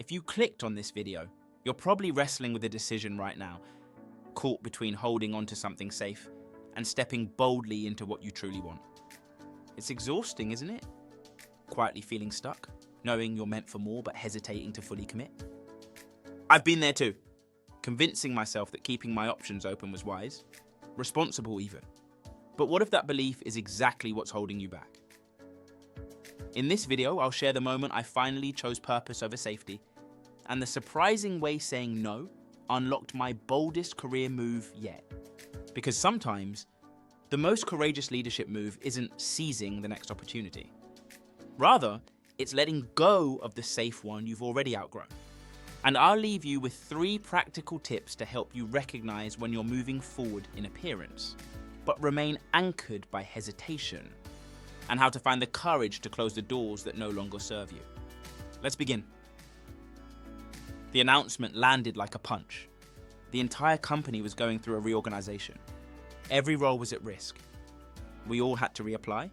If you clicked on this video, you're probably wrestling with a decision right now, caught between holding onto something safe and stepping boldly into what you truly want. It's exhausting, isn't it? Quietly feeling stuck, knowing you're meant for more but hesitating to fully commit. I've been there too, convincing myself that keeping my options open was wise, responsible even. But what if that belief is exactly what's holding you back? In this video, I'll share the moment I finally chose purpose over safety, and the surprising way saying no unlocked my boldest career move yet. Because sometimes, the most courageous leadership move isn't seizing the next opportunity. Rather, it's letting go of the safe one you've already outgrown. And I'll leave you with 3 practical tips to help you recognize when you're moving forward in appearance, but remain anchored by hesitation, and how to find the courage to close the doors that no longer serve you. Let's begin. The announcement landed like a punch. The entire company was going through a reorganization. Every role was at risk. We all had to reapply,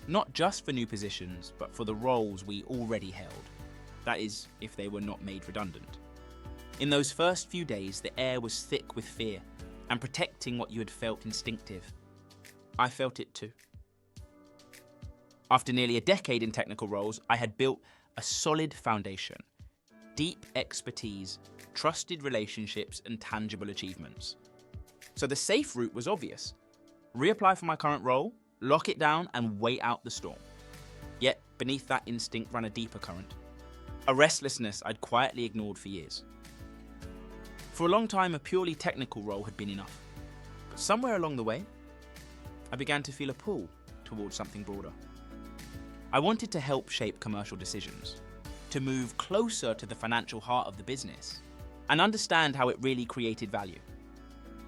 not just for new positions, but for the roles we already held. That is, if they were not made redundant. In those first few days, the air was thick with fear, and protecting what you had felt instinctive. I felt it too. After nearly a decade in technical roles, I had built a solid foundation. Deep expertise, trusted relationships, and tangible achievements. So the safe route was obvious. Reapply for my current role, lock it down, and wait out the storm. Yet, beneath that instinct ran a deeper current. A restlessness I'd quietly ignored for years. For a long time, a purely technical role had been enough. But somewhere along the way, I began to feel a pull towards something broader. I wanted to help shape commercial decisions, to move closer to the financial heart of the business, and understand how it really created value.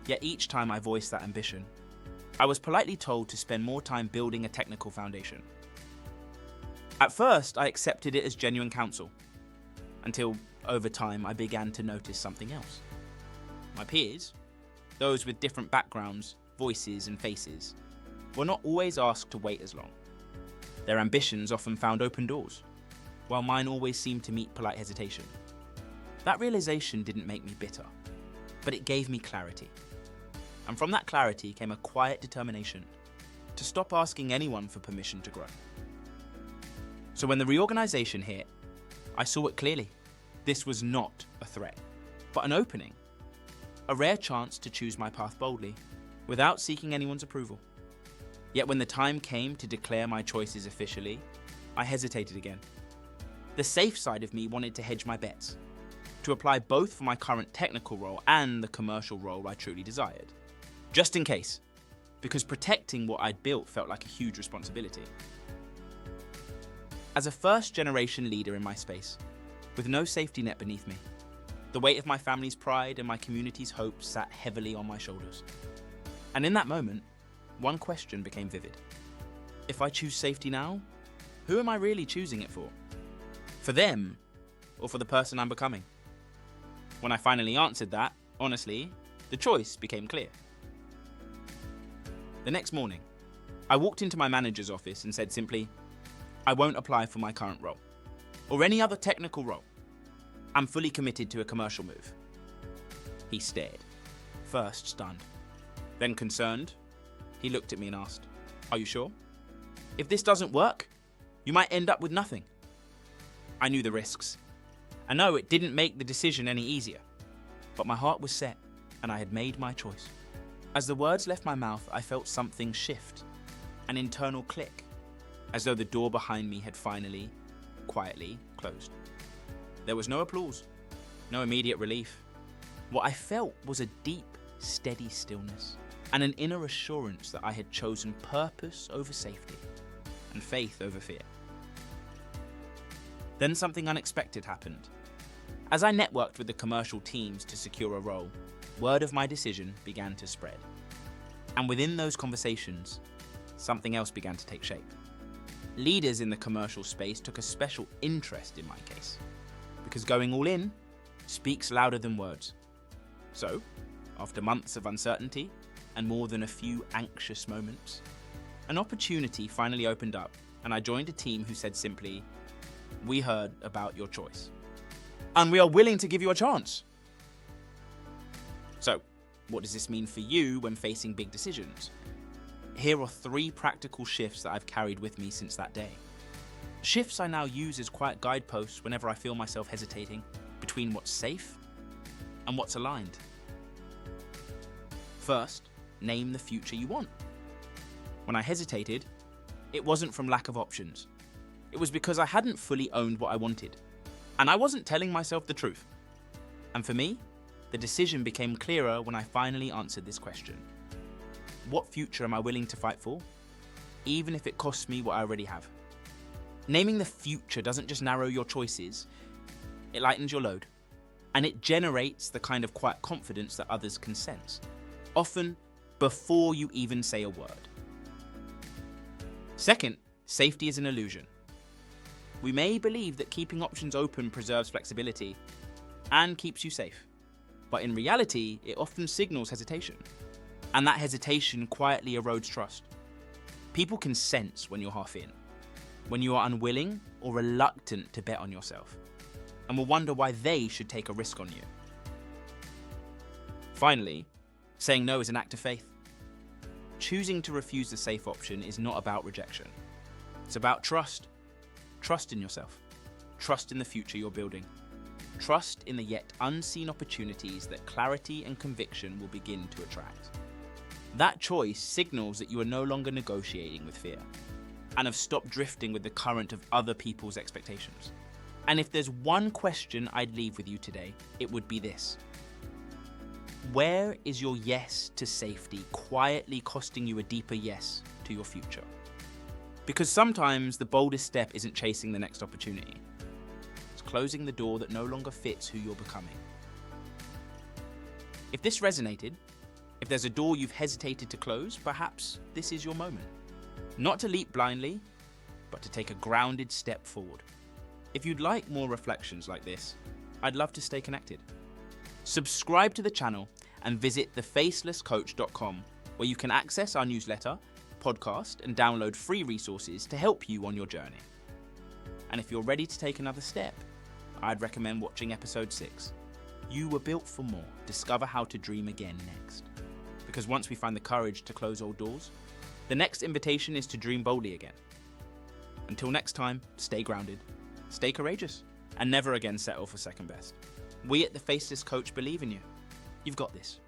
Yet each time I voiced that ambition, I was politely told to spend more time building a technical foundation. At first, I accepted it as genuine counsel, until over time I began to notice something else. My peers, those with different backgrounds, voices, and faces, were not always asked to wait as long. Their ambitions often found open doors, while mine always seemed to meet polite hesitation. That realization didn't make me bitter, but it gave me clarity. And from that clarity came a quiet determination to stop asking anyone for permission to grow. So when the reorganization hit, I saw it clearly. This was not a threat, but an opening. A rare chance to choose my path boldly, without seeking anyone's approval. Yet when the time came to declare my choices officially, I hesitated again. The safe side of me wanted to hedge my bets, to apply both for my current technical role and the commercial role I truly desired. Just in case, because protecting what I'd built felt like a huge responsibility. As a first-generation leader in my space, with no safety net beneath me, the weight of my family's pride and my community's hope sat heavily on my shoulders. And in that moment, one question became vivid. If I choose safety now, who am I really choosing it for? For them, or for the person I'm becoming? When I finally answered that, honestly, the choice became clear. The next morning, I walked into my manager's office and said simply, I won't apply for my current role, or any other technical role. I'm fully committed to a commercial move. He stared, first stunned, then concerned. He looked at me and asked, are you sure? If this doesn't work, you might end up with nothing. I knew the risks. I know it didn't make the decision any easier, but my heart was set and I had made my choice. As the words left my mouth, I felt something shift, an internal click, as though the door behind me had finally, quietly closed. There was no applause, no immediate relief. What I felt was a deep, steady stillness, and an inner assurance that I had chosen purpose over safety, and faith over fear. Then something unexpected happened. As I networked with the commercial teams to secure a role, word of my decision began to spread. And within those conversations, something else began to take shape. Leaders in the commercial space took a special interest in my case, because going all in speaks louder than words. So, after months of uncertainty and more than a few anxious moments, an opportunity finally opened up, and I joined a team who said simply, we heard about your choice. And we are willing to give you a chance. So, what does this mean for you when facing big decisions? Here are 3 practical shifts that I've carried with me since that day. Shifts I now use as quiet guideposts whenever I feel myself hesitating between what's safe and what's aligned. First, name the future you want. When I hesitated, it wasn't from lack of options. It was because I hadn't fully owned what I wanted, and I wasn't telling myself the truth. And for me, the decision became clearer when I finally answered this question. What future am I willing to fight for, even if it costs me what I already have? Naming the future doesn't just narrow your choices, it lightens your load, and it generates the kind of quiet confidence that others can sense, often before you even say a word. Second, safety is an illusion. We may believe that keeping options open preserves flexibility and keeps you safe, but in reality, it often signals hesitation, and that hesitation quietly erodes trust. People can sense when you're half in, when you are unwilling or reluctant to bet on yourself, and will wonder why they should take a risk on you. Finally, saying no is an act of faith. Choosing to refuse the safe option is not about rejection. It's about trust. Trust in yourself. Trust in the future you're building. Trust in the yet unseen opportunities that clarity and conviction will begin to attract. That choice signals that you are no longer negotiating with fear and have stopped drifting with the current of other people's expectations. And if there's one question I'd leave with you today, it would be this. Where is your yes to safety quietly costing you a deeper yes to your future? Because sometimes the boldest step isn't chasing the next opportunity. It's closing the door that no longer fits who you're becoming. If this resonated, if there's a door you've hesitated to close, perhaps this is your moment. Not to leap blindly, but to take a grounded step forward. If you'd like more reflections like this, I'd love to stay connected. Subscribe to the channel and visit thefacelesscoach.com, where you can access our newsletter, podcast, and download free resources to help you on your journey. And if you're ready to take another step, I'd recommend watching episode 6. You were built for more. Discover how to dream again next. Because once we find the courage to close old doors, the next invitation is to dream boldly again. Until next time, stay grounded, stay courageous, and never again settle for second best. We at the Faceless Coach believe in you. You've got this.